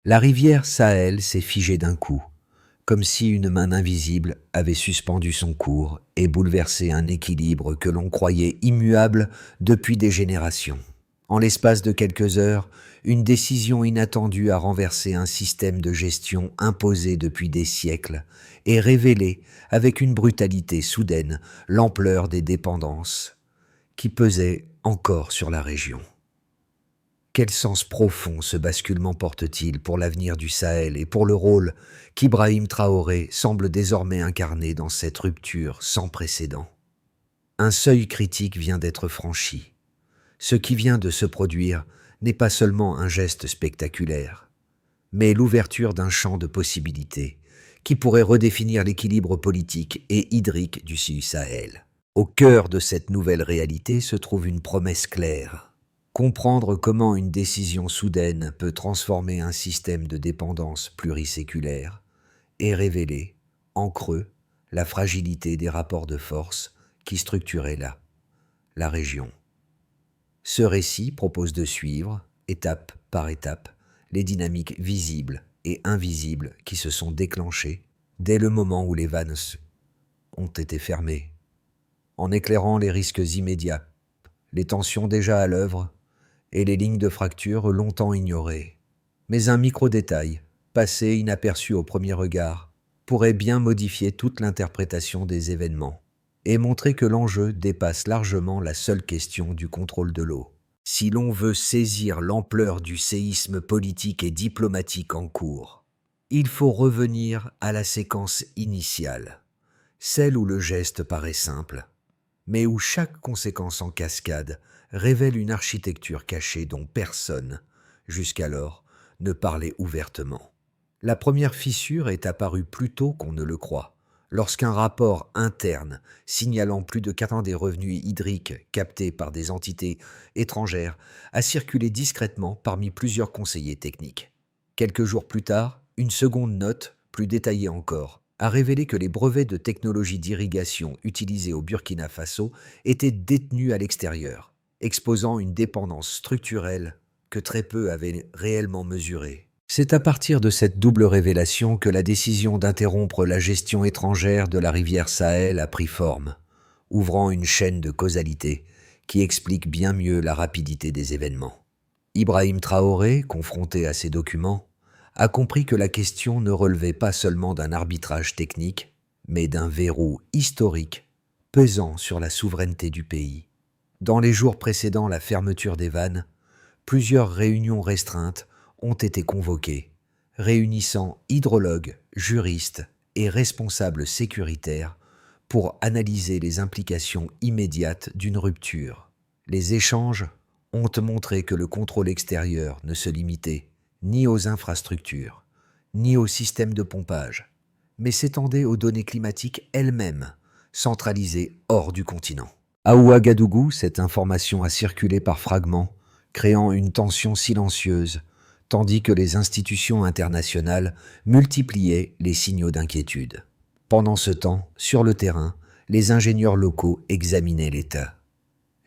La rivière Sahel s'est figée d'un coup, comme si une main invisible avait suspendu son cours et bouleversé un équilibre que l'on croyait immuable depuis des générations. En l'espace de quelques heures, une décision inattendue a renversé un système de gestion imposé depuis des siècles et révélé, avec une brutalité soudaine, l'ampleur des dépendances qui pesaient encore sur la région. Quel sens profond ce basculement porte-t-il pour l'avenir du Sahel et pour le rôle qu'Ibrahim Traoré semble désormais incarner dans cette rupture sans précédent? Un seuil critique vient d'être franchi. Ce qui vient de se produire n'est pas seulement un geste spectaculaire, mais l'ouverture d'un champ de possibilités qui pourrait redéfinir l'équilibre politique et hydrique du Sahel. Au cœur de cette nouvelle réalité se trouve une promesse claire: comprendre comment une décision soudaine peut transformer un système de dépendance pluriséculaire et révéler, en creux, la fragilité des rapports de force qui structuraient la région. Ce récit propose de suivre, étape par étape, les dynamiques visibles et invisibles qui se sont déclenchées dès le moment où les vannes ont été fermées, en éclairant les risques immédiats, les tensions déjà à l'œuvre et les lignes de fracture longtemps ignorées. Mais un micro-détail, passé inaperçu au premier regard, pourrait bien modifier toute l'interprétation des événements et montrer que l'enjeu dépasse largement la seule question du contrôle de l'eau. Si l'on veut saisir l'ampleur du séisme politique et diplomatique en cours, il faut revenir à la séquence initiale, celle où le geste paraît simple, mais où chaque conséquence en cascade révèle une architecture cachée dont personne, jusqu'alors, ne parlait ouvertement. La première fissure est apparue plus tôt qu'on ne le croit, lorsqu'un rapport interne signalant plus de 4 ans des revenus hydriques captés par des entités étrangères a circulé discrètement parmi plusieurs conseillers techniques. Quelques jours plus tard, une seconde note, plus détaillée encore, a révélé que les brevets de technologie d'irrigation utilisés au Burkina Faso étaient détenus à l'extérieur, exposant une dépendance structurelle que très peu avaient réellement mesurée. C'est à partir de cette double révélation que la décision d'interrompre la gestion étrangère de la rivière Sahel a pris forme, ouvrant une chaîne de causalité qui explique bien mieux la rapidité des événements. Ibrahim Traoré, confronté à ces documents, a compris que la question ne relevait pas seulement d'un arbitrage technique, mais d'un verrou historique pesant sur la souveraineté du pays. Dans les jours précédant la fermeture des vannes, plusieurs réunions restreintes ont été convoquées, réunissant hydrologues, juristes et responsables sécuritaires pour analyser les implications immédiates d'une rupture. Les échanges ont montré que le contrôle extérieur ne se limitait ni aux infrastructures, ni aux systèmes de pompage, mais s'étendait aux données climatiques elles-mêmes, centralisées hors du continent. À Ouagadougou, cette information a circulé par fragments, créant une tension silencieuse, tandis que les institutions internationales multipliaient les signaux d'inquiétude. Pendant ce temps, sur le terrain, les ingénieurs locaux examinaient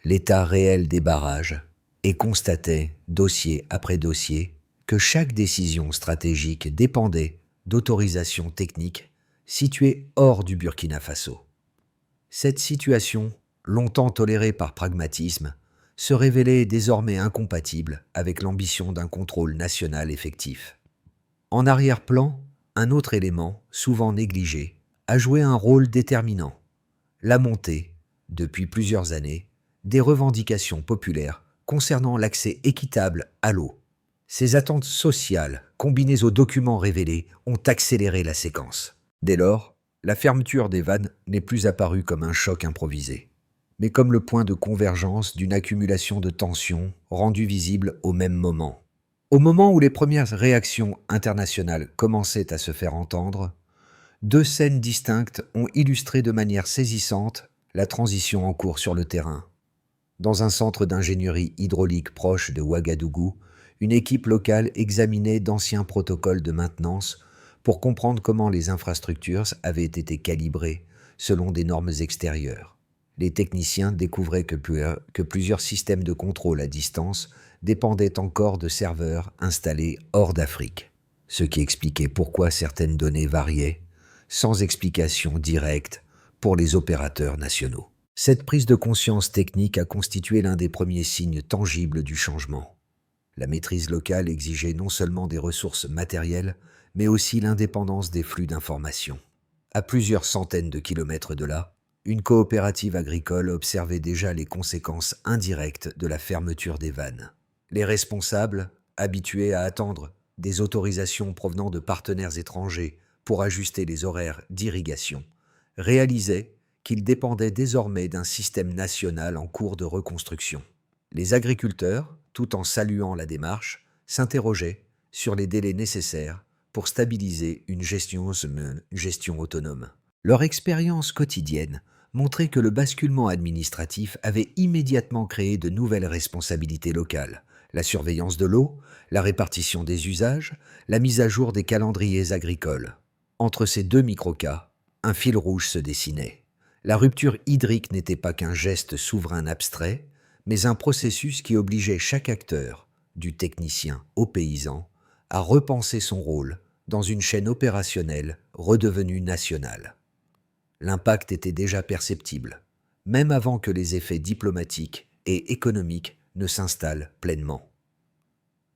l'état réel des barrages, et constataient, dossier après dossier, que chaque décision stratégique dépendait d'autorisations techniques situées hors du Burkina Faso. Cette situation, longtemps tolérée par pragmatisme, se révélait désormais incompatible avec l'ambition d'un contrôle national effectif. En arrière-plan, un autre élément, souvent négligé, a joué un rôle déterminant: la montée, depuis plusieurs années, des revendications populaires concernant l'accès équitable à l'eau. Ces attentes sociales, combinées aux documents révélés, ont accéléré la séquence. Dès lors, la fermeture des vannes n'est plus apparue comme un choc improvisé, mais comme le point de convergence d'une accumulation de tensions rendues visibles au même moment. Au moment où les premières réactions internationales commençaient à se faire entendre, deux scènes distinctes ont illustré de manière saisissante la transition en cours sur le terrain. Dans un centre d'ingénierie hydraulique proche de Ouagadougou, une équipe locale examinait d'anciens protocoles de maintenance pour comprendre comment les infrastructures avaient été calibrées selon des normes extérieures. Les techniciens découvraient que plusieurs systèmes de contrôle à distance dépendaient encore de serveurs installés hors d'Afrique. ce qui expliquait pourquoi certaines données variaient, sans explication directe pour les opérateurs nationaux. Cette prise de conscience technique a constitué l'un des premiers signes tangibles du changement. La maîtrise locale exigeait non seulement des ressources matérielles, mais aussi l'indépendance des flux d'informations. À plusieurs centaines de kilomètres de là, une coopérative agricole observait déjà les conséquences indirectes de la fermeture des vannes. Les responsables, habitués à attendre des autorisations provenant de partenaires étrangers pour ajuster les horaires d'irrigation, réalisaient qu'ils dépendaient désormais d'un système national en cours de reconstruction. Les agriculteurs, tout en saluant la démarche, s'interrogeaient sur les délais nécessaires pour stabiliser une gestion autonome. Leur expérience quotidienne montrait que le basculement administratif avait immédiatement créé de nouvelles responsabilités locales: la surveillance de l'eau, la répartition des usages, la mise à jour des calendriers agricoles. Entre ces deux microcas, un fil rouge se dessinait. La rupture hydrique n'était pas qu'un geste souverain abstrait, mais un processus qui obligeait chaque acteur, du technicien au paysan, à repenser son rôle dans une chaîne opérationnelle redevenue nationale. L'impact était déjà perceptible, même avant que les effets diplomatiques et économiques ne s'installent pleinement.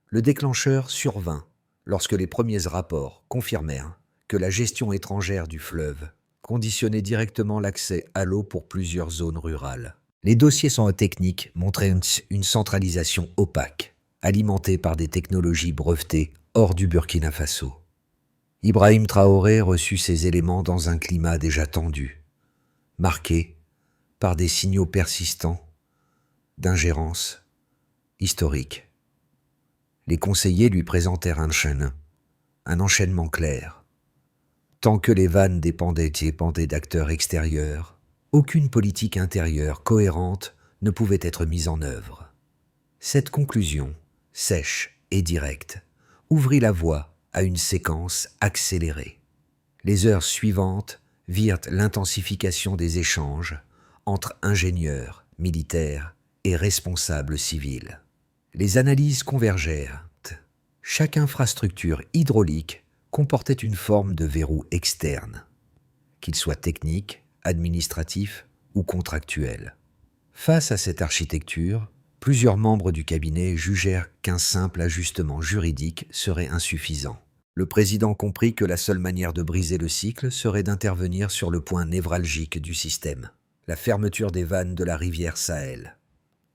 Le déclencheur survint lorsque les premiers rapports confirmèrent que la gestion étrangère du fleuve conditionnait directement l'accès à l'eau pour plusieurs zones rurales. Les dossiers techniques montraient une centralisation opaque, alimentée par des technologies brevetées hors du Burkina Faso. Ibrahim Traoré reçut ces éléments dans un climat déjà tendu, marqué par des signaux persistants d'ingérence historique. Les conseillers lui présentèrent un enchaînement clair. Tant que les vannes dépendaient d'acteurs extérieurs, aucune politique intérieure cohérente ne pouvait être mise en œuvre. Cette conclusion, sèche et directe, ouvrit la voie à une séquence accélérée. Les heures suivantes virent l'intensification des échanges entre ingénieurs, militaires et responsables civils. Les analyses convergèrent. Chaque infrastructure hydraulique comportait une forme de verrou externe, qu'il soit technique, administratif ou contractuel. Face à cette architecture, plusieurs membres du cabinet jugèrent qu'un simple ajustement juridique serait insuffisant. Le président comprit que la seule manière de briser le cycle serait d'intervenir sur le point névralgique du système, la fermeture des vannes de la rivière Sahel.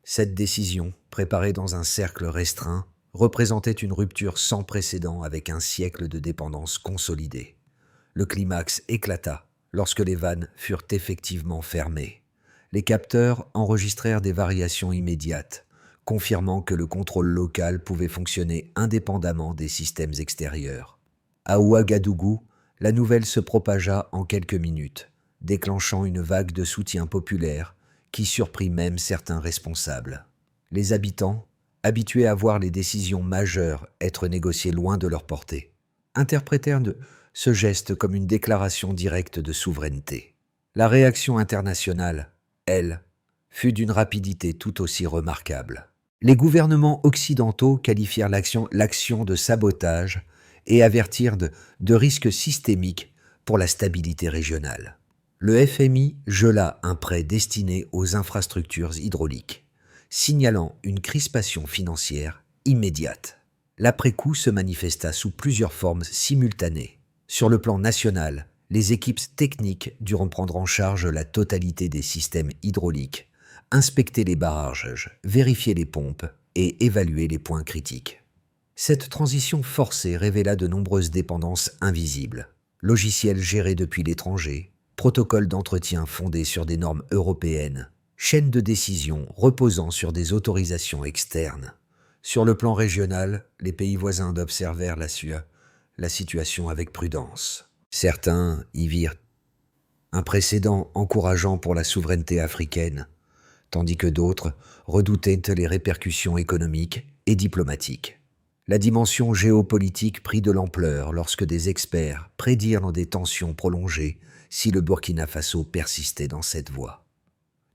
Cette décision, préparée dans un cercle restreint, représentait une rupture sans précédent avec un siècle de dépendance consolidée. Le climax éclata lorsque les vannes furent effectivement fermées. Les capteurs enregistrèrent des variations immédiates, confirmant que le contrôle local pouvait fonctionner indépendamment des systèmes extérieurs. À Ouagadougou, la nouvelle se propagea en quelques minutes, déclenchant une vague de soutien populaire qui surprit même certains responsables. Les habitants, habitués à voir les décisions majeures être négociées loin de leur portée, interprétèrent ce geste comme une déclaration directe de souveraineté. La réaction internationale, elle, fut d'une rapidité tout aussi remarquable. Les gouvernements occidentaux qualifièrent l'action de sabotage et avertirent de risques systémiques pour la stabilité régionale. Le FMI gela un prêt destiné aux infrastructures hydrauliques, signalant une crispation financière immédiate. L'après-coup se manifesta sous plusieurs formes simultanées. Sur le plan national, les équipes techniques durent prendre en charge la totalité des systèmes hydrauliques, inspecter les barrages, vérifier les pompes et évaluer les points critiques. Cette transition forcée révéla de nombreuses dépendances invisibles. Logiciels gérés depuis l'étranger, protocoles d'entretien fondés sur des normes européennes, chaînes de décision reposant sur des autorisations externes. Sur le plan régional, les pays voisins observèrent la situation avec prudence. Certains y virent un précédent encourageant pour la souveraineté africaine, tandis que d'autres redoutaient les répercussions économiques et diplomatiques. La dimension géopolitique prit de l'ampleur lorsque des experts prédirent des tensions prolongées si le Burkina Faso persistait dans cette voie.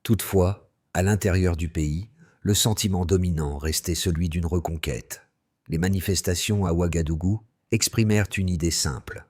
Toutefois, à l'intérieur du pays, le sentiment dominant restait celui d'une reconquête. Les manifestations à Ouagadougou, exprimèrent une idée simple.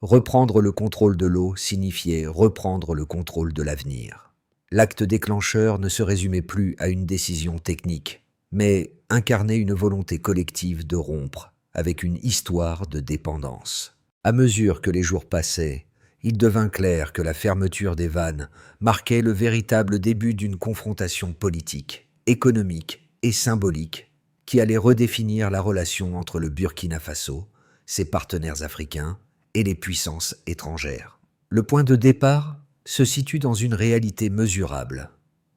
Reprendre le contrôle de l'eau signifiait reprendre le contrôle de l'avenir. L'acte déclencheur ne se résumait plus à une décision technique, mais incarnait une volonté collective de rompre avec une histoire de dépendance. À mesure que les jours passaient, il devint clair que la fermeture des vannes marquait le véritable début d'une confrontation politique, économique et symbolique qui allait redéfinir la relation entre le Burkina Faso, ses partenaires africains et les puissances étrangères. Le point de départ se situe dans une réalité mesurable.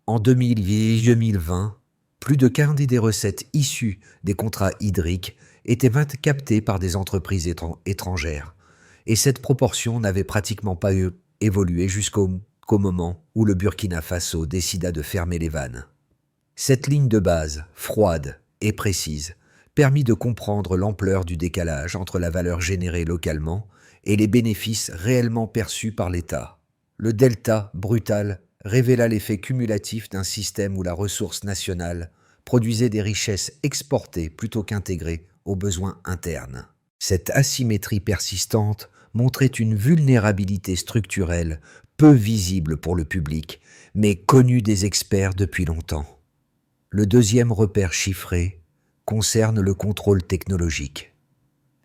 En 2020, plus de quart des recettes issues des contrats hydriques étaient captées par des entreprises étrangères, et cette proportion n'avait pratiquement pas évolué jusqu'au moment où le Burkina Faso décida de fermer les vannes. Cette ligne de base, froide et précise, permit de comprendre l'ampleur du décalage entre la valeur générée localement et les bénéfices réellement perçus par l'État. Le delta brutal révéla l'effet cumulatif d'un système où la ressource nationale produisait des richesses exportées plutôt qu'intégrées aux besoins internes. Cette asymétrie persistante montrait une vulnérabilité structurelle peu visible pour le public, mais connue des experts depuis longtemps. Le deuxième repère chiffré concerne le contrôle technologique.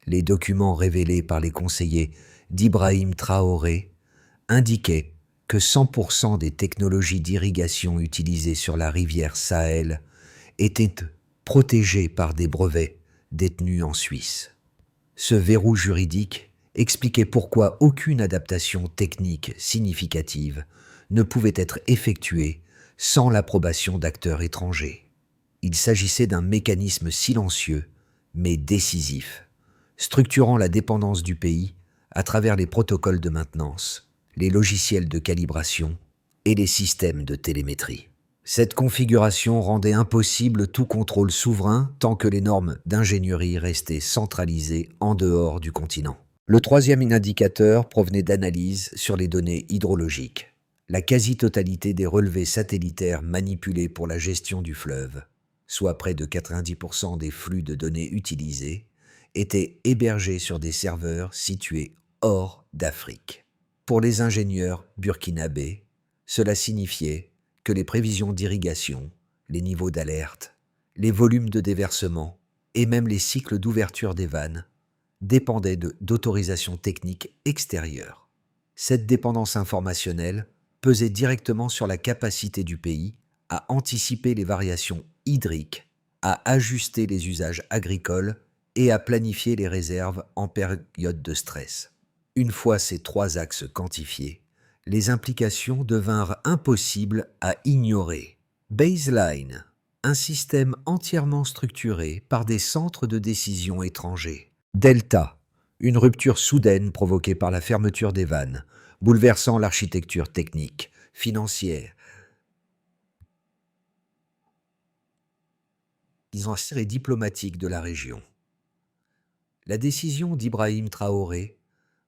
Les documents révélés par les conseillers d'Ibrahim Traoré indiquaient que 100% des technologies d'irrigation utilisées sur la rivière Sahel étaient protégées par des brevets détenus en Suisse. Ce verrou juridique expliquait pourquoi aucune adaptation technique significative ne pouvait être effectuée sans l'approbation d'acteurs étrangers. Il s'agissait d'un mécanisme silencieux, mais décisif, structurant la dépendance du pays à travers les protocoles de maintenance, les logiciels de calibration et les systèmes de télémétrie. Cette configuration rendait impossible tout contrôle souverain tant que les normes d'ingénierie restaient centralisées en dehors du continent. Le troisième indicateur provenait d'analyses sur les données hydrologiques. La quasi-totalité des relevés satellitaires manipulés pour la gestion du fleuve, soit près de 90% des flux de données utilisés, étaient hébergés sur des serveurs situés hors d'Afrique. Pour les ingénieurs burkinabés, cela signifiait que les prévisions d'irrigation, les niveaux d'alerte, les volumes de déversement et même les cycles d'ouverture des vannes dépendaient d'autorisations techniques extérieures. Cette dépendance informationnelle pesait directement sur la capacité du pays à anticiper les variations hydriques, à ajuster les usages agricoles et à planifier les réserves en période de stress. Une fois ces trois axes quantifiés, les implications devinrent impossibles à ignorer. Baseline, un système entièrement structuré par des centres de décision étrangers. Delta, une rupture soudaine provoquée par la fermeture des vannes, bouleversant l'architecture technique, financière, et diplomatique de la région. La décision d'Ibrahim Traoré,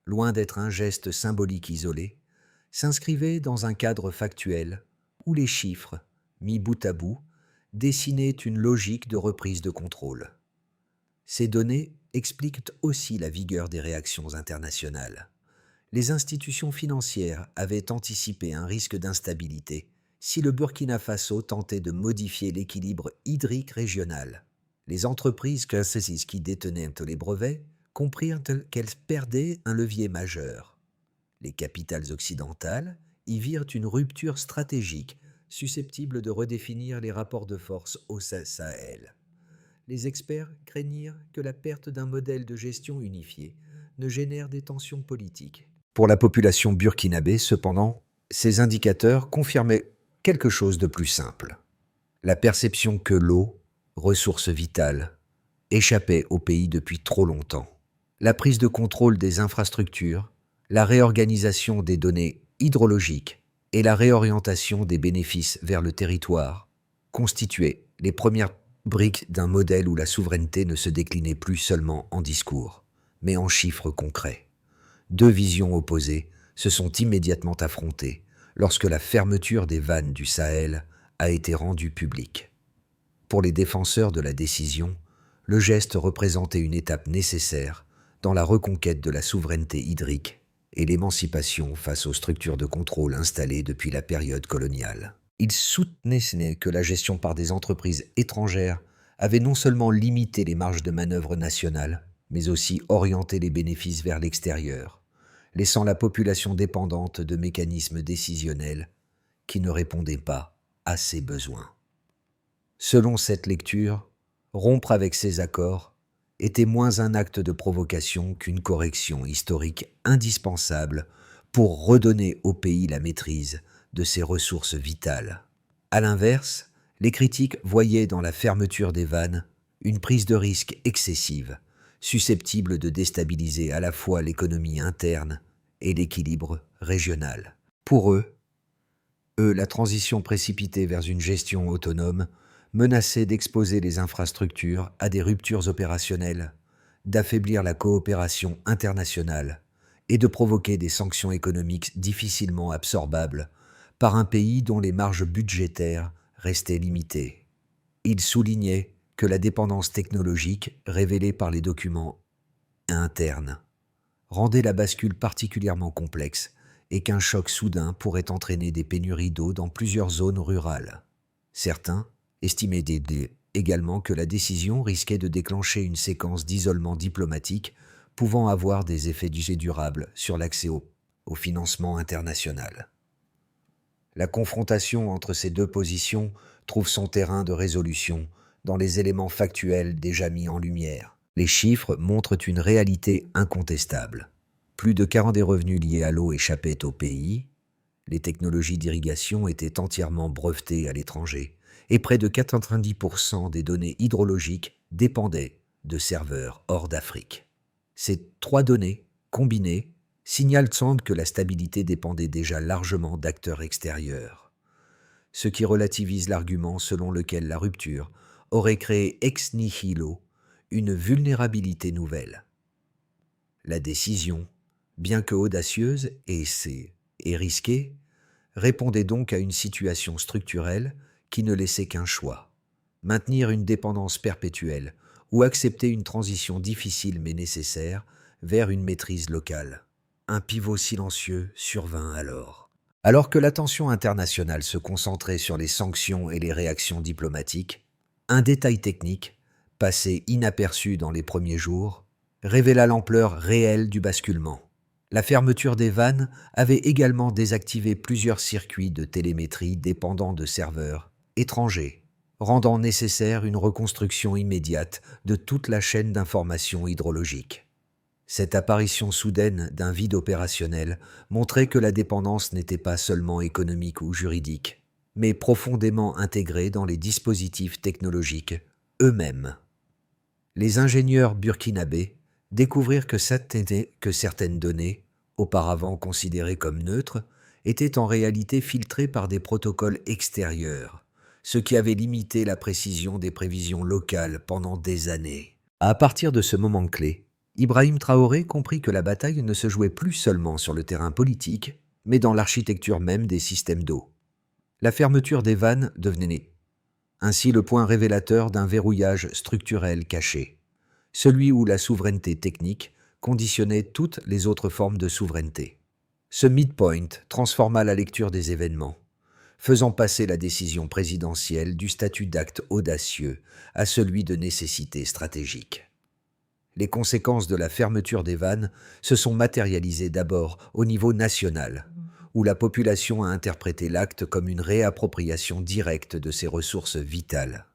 loin d'être un geste symbolique isolé, s'inscrivait dans un cadre factuel où les chiffres, mis bout à bout, dessinaient une logique de reprise de contrôle. Ces données expliquent aussi la vigueur des réactions internationales. Les institutions financières avaient anticipé un risque d'instabilité si le Burkina Faso tentait de modifier l'équilibre hydrique régional. Les entreprises qui détenaient les brevets comprirent qu'elles perdaient un levier majeur. Les capitales occidentales y virent une rupture stratégique susceptible de redéfinir les rapports de force au Sahel. Les experts craignirent que la perte d'un modèle de gestion unifié ne génère des tensions politiques. Pour la population burkinabé, cependant, ces indicateurs confirmaient quelque chose de plus simple. La perception que l'eau, ressource vitale, échappait au pays depuis trop longtemps. La prise de contrôle des infrastructures, la réorganisation des données hydrologiques et la réorientation des bénéfices vers le territoire constituaient les premières briques d'un modèle où la souveraineté ne se déclinait plus seulement en discours, mais en chiffres concrets. Deux visions opposées se sont immédiatement affrontées lorsque la fermeture des vannes du Sahel a été rendue publique. Pour les défenseurs de la décision, le geste représentait une étape nécessaire dans la reconquête de la souveraineté hydrique et l'émancipation face aux structures de contrôle installées depuis la période coloniale. Il soutenait que la gestion par des entreprises étrangères avait non seulement limité les marges de manœuvre nationales, mais aussi orienté les bénéfices vers l'extérieur, laissant la population dépendante de mécanismes décisionnels qui ne répondaient pas à ses besoins. Selon cette lecture, rompre avec ces accords était moins un acte de provocation qu'une correction historique indispensable pour redonner au pays la maîtrise de ses ressources vitales. À l'inverse, les critiques voyaient dans la fermeture des vannes une prise de risque excessive, susceptible de déstabiliser à la fois l'économie interne et l'équilibre régional. Pour eux, la transition précipitée vers une gestion autonome menaçait d'exposer les infrastructures à des ruptures opérationnelles, d'affaiblir la coopération internationale et de provoquer des sanctions économiques difficilement absorbables par un pays dont les marges budgétaires restaient limitées. Il soulignait que la dépendance technologique révélée par les documents internes rendait la bascule particulièrement complexe et qu'un choc soudain pourrait entraîner des pénuries d'eau dans plusieurs zones rurales. Certains estimaient également que la décision risquait de déclencher une séquence d'isolement diplomatique pouvant avoir des effets durables sur l'accès au financement international. La confrontation entre ces deux positions trouve son terrain de résolution dans les éléments factuels déjà mis en lumière. Les chiffres montrent une réalité incontestable. Plus de 40% des revenus liés à l'eau échappaient au pays, les technologies d'irrigation étaient entièrement brevetées à l'étranger, et près de 90% des données hydrologiques dépendaient de serveurs hors d'Afrique. Ces trois données, combinées, signalent sans doute que la stabilité dépendait déjà largement d'acteurs extérieurs, ce qui relativise l'argument selon lequel la rupture aurait créé ex nihilo une vulnérabilité nouvelle. La décision, bien que audacieuse et risquée, répondait donc à une situation structurelle qui ne laissait qu'un choix: maintenir une dépendance perpétuelle ou accepter une transition difficile mais nécessaire vers une maîtrise locale. Un pivot silencieux survint alors. Alors que l'attention internationale se concentrait sur les sanctions et les réactions diplomatiques, un détail technique, passé inaperçu dans les premiers jours, révéla l'ampleur réelle du basculement. La fermeture des vannes avait également désactivé plusieurs circuits de télémétrie dépendant de serveurs étrangers, rendant nécessaire une reconstruction immédiate de toute la chaîne d'information hydrologique. Cette apparition soudaine d'un vide opérationnel montrait que la dépendance n'était pas seulement économique ou juridique, mais profondément intégrée dans les dispositifs technologiques eux-mêmes. Les ingénieurs burkinabés découvrirent que certaines données, auparavant considérées comme neutres, étaient en réalité filtrées par des protocoles extérieurs, ce qui avait limité la précision des prévisions locales pendant des années. À partir de ce moment clé, Ibrahim Traoré comprit que la bataille ne se jouait plus seulement sur le terrain politique, mais dans l'architecture même des systèmes d'eau. La fermeture des vannes devenait ainsi le point révélateur d'un verrouillage structurel caché, celui où la souveraineté technique conditionnait toutes les autres formes de souveraineté. Ce midpoint transforma la lecture des événements, faisant passer la décision présidentielle du statut d'acte audacieux à celui de nécessité stratégique. Les conséquences de la fermeture des vannes se sont matérialisées d'abord au niveau national, où la population a interprété l'acte comme une réappropriation directe de ses ressources vitales.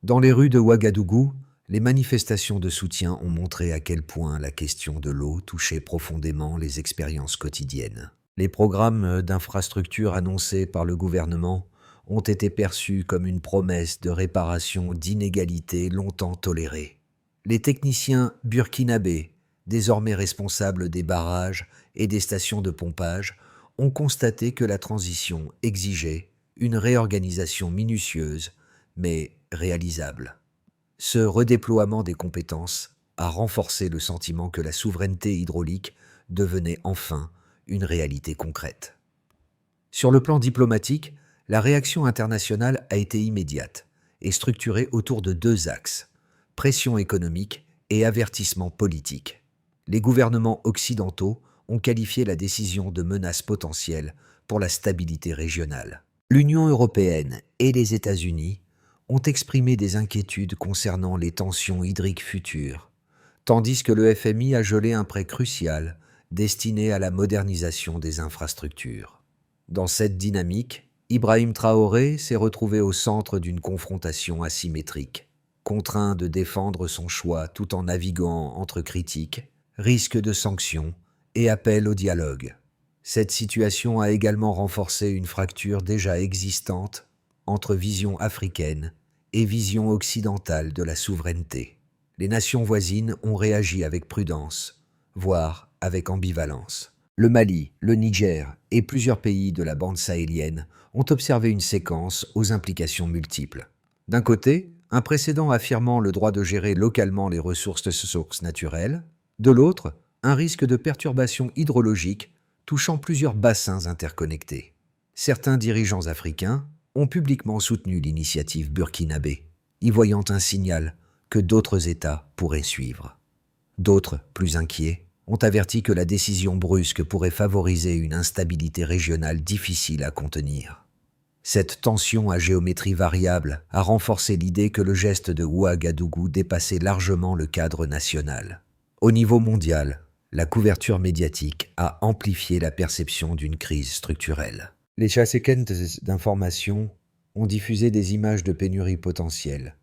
Dans les rues de Ouagadougou, les manifestations de soutien ont montré à quel point la question de l'eau touchait profondément les expériences quotidiennes. Les programmes d'infrastructure annoncés par le gouvernement ont été perçus comme une promesse de réparation d'inégalités longtemps tolérées. Les techniciens burkinabés, désormais responsables des barrages et des stations de pompage, ont constaté que la transition exigeait une réorganisation minutieuse, mais réalisable. Ce redéploiement des compétences a renforcé le sentiment que la souveraineté hydraulique devenait enfin une réalité concrète. Sur le plan diplomatique, la réaction internationale a été immédiate et structurée autour de deux axes: pression économique et avertissement politique. Les gouvernements occidentaux ont qualifié la décision de menace potentielle pour la stabilité régionale. L'Union européenne et les États-Unis ont exprimé des inquiétudes concernant les tensions hydriques futures, tandis que le FMI a gelé un prêt crucial destiné à la modernisation des infrastructures. Dans cette dynamique, Ibrahim Traoré s'est retrouvé au centre d'une confrontation asymétrique, contraint de défendre son choix tout en naviguant entre critiques, risques de sanctions et appel au dialogue. Cette situation a également renforcé une fracture déjà existante entre vision africaine et vision occidentale de la souveraineté. Les nations voisines ont réagi avec prudence, voire avec ambivalence. Le Mali, le Niger et plusieurs pays de la bande sahélienne ont observé une séquence aux implications multiples. D'un côté, un précédent affirmant le droit de gérer localement les ressources naturelles. De l'autre, un risque de perturbation hydrologique touchant plusieurs bassins interconnectés. Certains dirigeants africains ont publiquement soutenu l'initiative burkinabé, y voyant un signal que d'autres États pourraient suivre. D'autres, plus inquiets, ont averti que la décision brusque pourrait favoriser une instabilité régionale difficile à contenir. Cette tension à géométrie variable a renforcé l'idée que le geste de Ouagadougou dépassait largement le cadre national. Au niveau mondial, la couverture médiatique a amplifié la perception d'une crise structurelle. Les chaînes d'information ont diffusé des images de pénurie potentielle,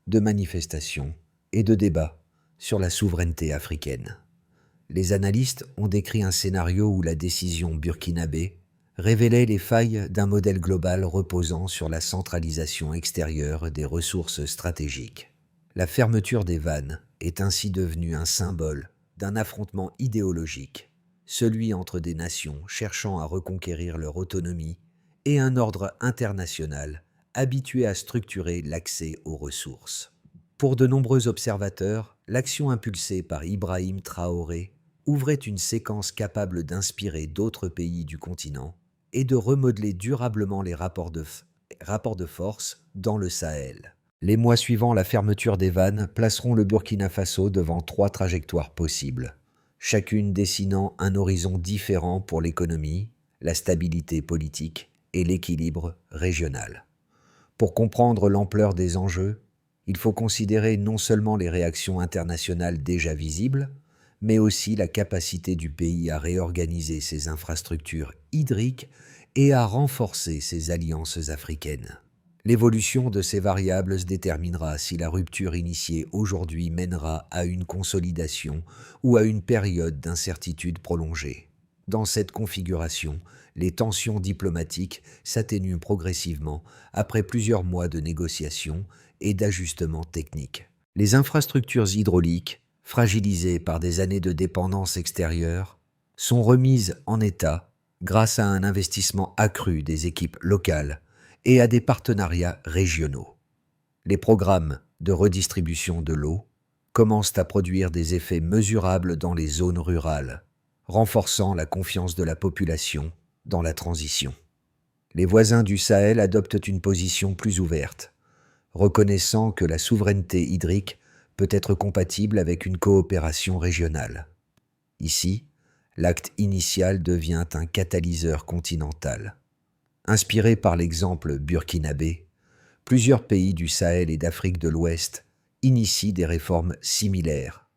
de manifestations et de débats sur la souveraineté africaine. Les analystes ont décrit un scénario où la décision burkinabé révélait les failles d'un modèle global reposant sur la centralisation extérieure des ressources stratégiques. La fermeture des vannes est ainsi devenue un symbole d'un affrontement idéologique, celui entre des nations cherchant à reconquérir leur autonomie et un ordre international habitué à structurer l'accès aux ressources. Pour de nombreux observateurs, l'action impulsée par Ibrahim Traoré ouvrait une séquence capable d'inspirer d'autres pays du continent et de remodeler durablement les rapports de force dans le Sahel. Les mois suivant la fermeture des vannes placeront le Burkina Faso devant 3 trajectoires possibles, chacune dessinant un horizon différent pour l'économie, la stabilité politique et l'équilibre régional. Pour comprendre l'ampleur des enjeux, il faut considérer non seulement les réactions internationales déjà visibles, mais aussi la capacité du pays à réorganiser ses infrastructures hydriques et à renforcer ses alliances africaines. L'évolution de ces variables déterminera si la rupture initiée aujourd'hui mènera à une consolidation ou à une période d'incertitude prolongée. Dans cette configuration, les tensions diplomatiques s'atténuent progressivement après plusieurs mois de négociations et d'ajustements techniques. Les infrastructures hydrauliques, fragilisées par des années de dépendance extérieure, sont remises en état grâce à un investissement accru des équipes locales et à des partenariats régionaux. Les programmes de redistribution de l'eau commencent à produire des effets mesurables dans les zones rurales, renforçant la confiance de la population dans la transition. Les voisins du Sahel adoptent une position plus ouverte, reconnaissant que la souveraineté hydrique peut être compatible avec une coopération régionale. Ici, l'acte initial devient un catalyseur continental. Inspirés par l'exemple burkinabé, plusieurs pays du Sahel et d'Afrique de l'Ouest initient des réformes similaires,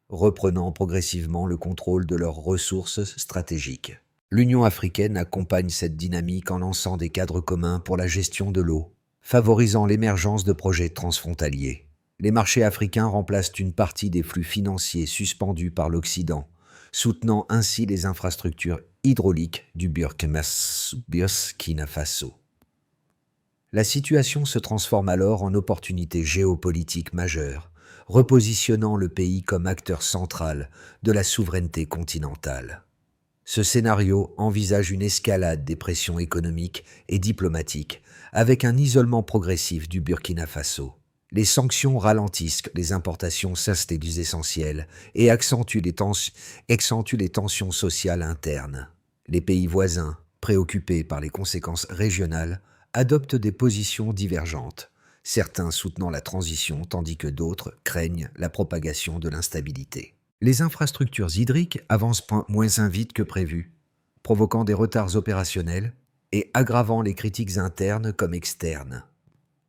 reprenant progressivement le contrôle de leurs ressources stratégiques. L'Union africaine accompagne cette dynamique en lançant des cadres communs pour la gestion de l'eau, favorisant l'émergence de projets transfrontaliers. Les marchés africains remplacent une partie des flux financiers suspendus par l'Occident, soutenant ainsi les infrastructures hydrauliques du Burkina Faso. La situation se transforme alors en opportunité géopolitique majeure, repositionnant le pays comme acteur central de la souveraineté continentale. Ce scénario envisage une escalade des pressions économiques et diplomatiques, avec un isolement progressif du Burkina Faso. Les sanctions ralentissent les importations des essentiels et accentuent les tensions sociales internes. Les pays voisins, préoccupés par les conséquences régionales, adoptent des positions divergentes, certains soutenant la transition tandis que d'autres craignent la propagation de l'instabilité. Les infrastructures hydriques avancent moins vite que prévu, provoquant des retards opérationnels et aggravant les critiques internes comme externes.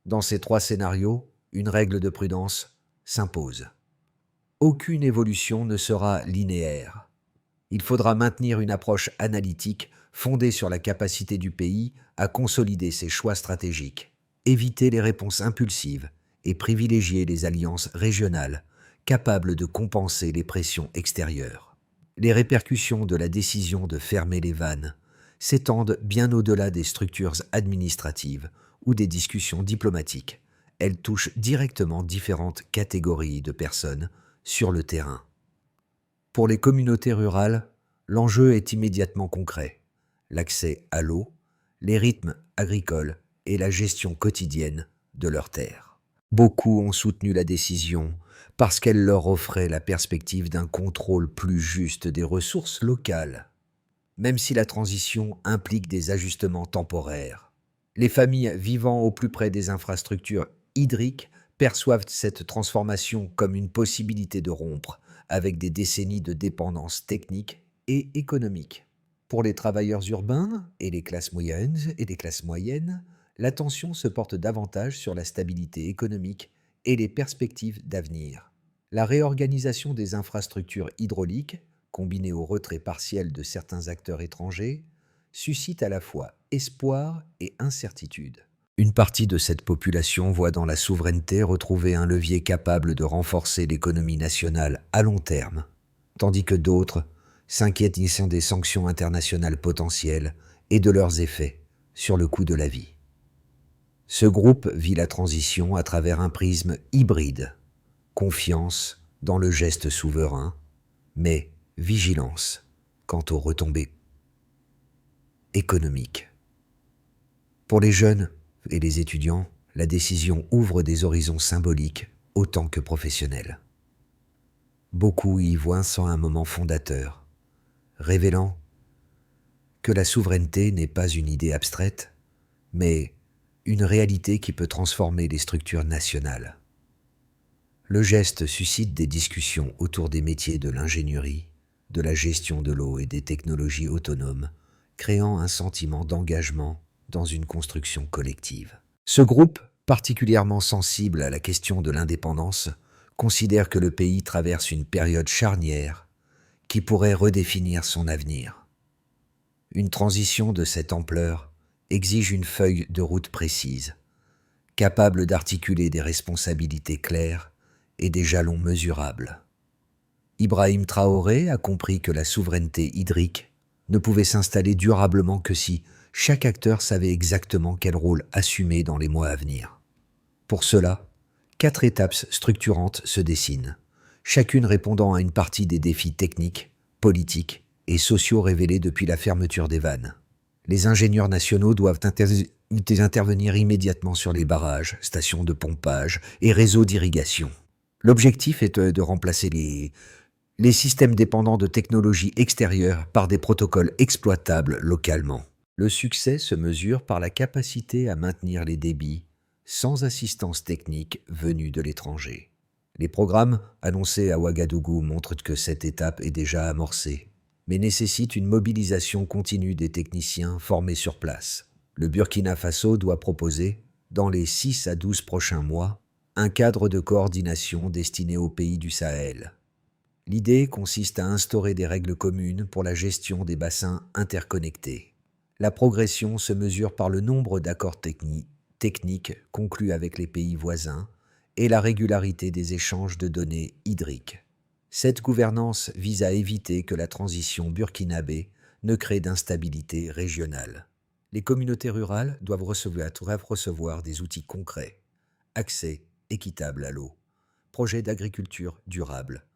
Dans ces trois scénarios, une règle de prudence s'impose. Aucune évolution ne sera linéaire. Il faudra maintenir une approche analytique fondée sur la capacité du pays à consolider ses choix stratégiques, éviter les réponses impulsives et privilégier les alliances régionales capables de compenser les pressions extérieures. Les répercussions de la décision de fermer les vannes s'étendent bien au-delà des structures administratives ou des discussions diplomatiques. Elles touchent directement différentes catégories de personnes sur le terrain. Pour les communautés rurales, l'enjeu est immédiatement concret. L'accès à l'eau, les rythmes agricoles et la gestion quotidienne de leurs terres. Beaucoup ont soutenu la décision parce qu'elle leur offrait la perspective d'un contrôle plus juste des ressources locales, même si la transition implique des ajustements temporaires. Les familles vivant au plus près des infrastructures hydriques perçoivent cette transformation comme une possibilité de rompre avec des décennies de dépendance technique et économique. Pour les travailleurs urbains et les classes moyennes, l'attention se porte davantage sur la stabilité économique et les perspectives d'avenir. La réorganisation des infrastructures hydrauliques, combinée au retrait partiel de certains acteurs étrangers, suscite à la fois espoir et incertitude. Une partie de cette population voit dans la souveraineté retrouver un levier capable de renforcer l'économie nationale à long terme, tandis que d'autres s'inquiètent des sanctions internationales potentielles et de leurs effets sur le coût de la vie. Ce groupe vit la transition à travers un prisme hybride, confiance dans le geste souverain, mais vigilance quant aux retombées économiques. Pour les jeunes et les étudiants, la décision ouvre des horizons symboliques autant que professionnels. Beaucoup y voient un moment fondateur, révélant que la souveraineté n'est pas une idée abstraite, mais une réalité qui peut transformer les structures nationales. Le geste suscite des discussions autour des métiers de l'ingénierie, de la gestion de l'eau et des technologies autonomes, créant un sentiment d'engagement dans une construction collective. Ce groupe, particulièrement sensible à la question de l'indépendance, considère que le pays traverse une période charnière qui pourrait redéfinir son avenir. Une transition de cette ampleur exige une feuille de route précise, capable d'articuler des responsabilités claires et des jalons mesurables. Ibrahim Traoré a compris que la souveraineté hydrique ne pouvait s'installer durablement que si chaque acteur savait exactement quel rôle assumer dans les mois à venir. Pour cela, 4 étapes structurantes se dessinent, chacune répondant à une partie des défis techniques, politiques et sociaux révélés depuis la fermeture des vannes. Les ingénieurs nationaux doivent intervenir immédiatement sur les barrages, stations de pompage et réseaux d'irrigation. L'objectif est de remplacer les systèmes dépendants de technologies extérieures par des protocoles exploitables localement. Le succès se mesure par la capacité à maintenir les débits sans assistance technique venue de l'étranger. Les programmes annoncés à Ouagadougou montrent que cette étape est déjà amorcée, mais nécessite une mobilisation continue des techniciens formés sur place. Le Burkina Faso doit proposer, dans les 6 à 12 prochains mois, un cadre de coordination destiné aux pays du Sahel. L'idée consiste à instaurer des règles communes pour la gestion des bassins interconnectés. La progression se mesure par le nombre d'accords techniques conclus avec les pays voisins et la régularité des échanges de données hydriques. Cette gouvernance vise à éviter que la transition burkinabé ne crée d'instabilité régionale. Les communautés rurales doivent recevoir des outils concrets, accès équitable à l'eau, projets d'agriculture durable,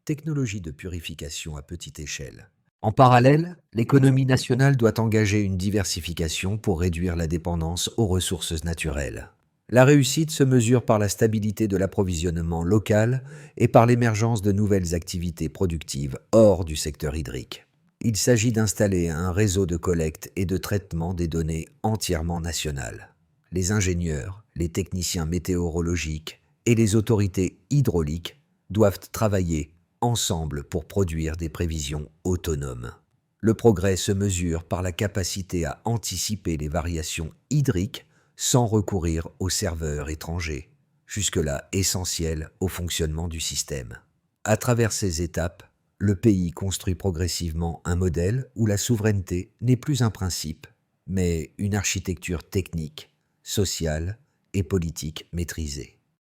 technologies de purification à petite échelle. En parallèle, l'économie nationale doit engager une diversification pour réduire la dépendance aux ressources naturelles. La réussite se mesure par la stabilité de l'approvisionnement local et par l'émergence de nouvelles activités productives hors du secteur hydrique. Il s'agit d'installer un réseau de collecte et de traitement des données entièrement national. Les ingénieurs, les techniciens météorologiques et les autorités hydrauliques doivent travailler ensemble pour produire des prévisions autonomes. Le progrès se mesure par la capacité à anticiper les variations hydriques sans recourir aux serveurs étrangers, jusque-là essentiels au fonctionnement du système. À travers ces étapes, le pays construit progressivement un modèle où la souveraineté n'est plus un principe, mais une architecture technique, sociale et politique maîtrisée.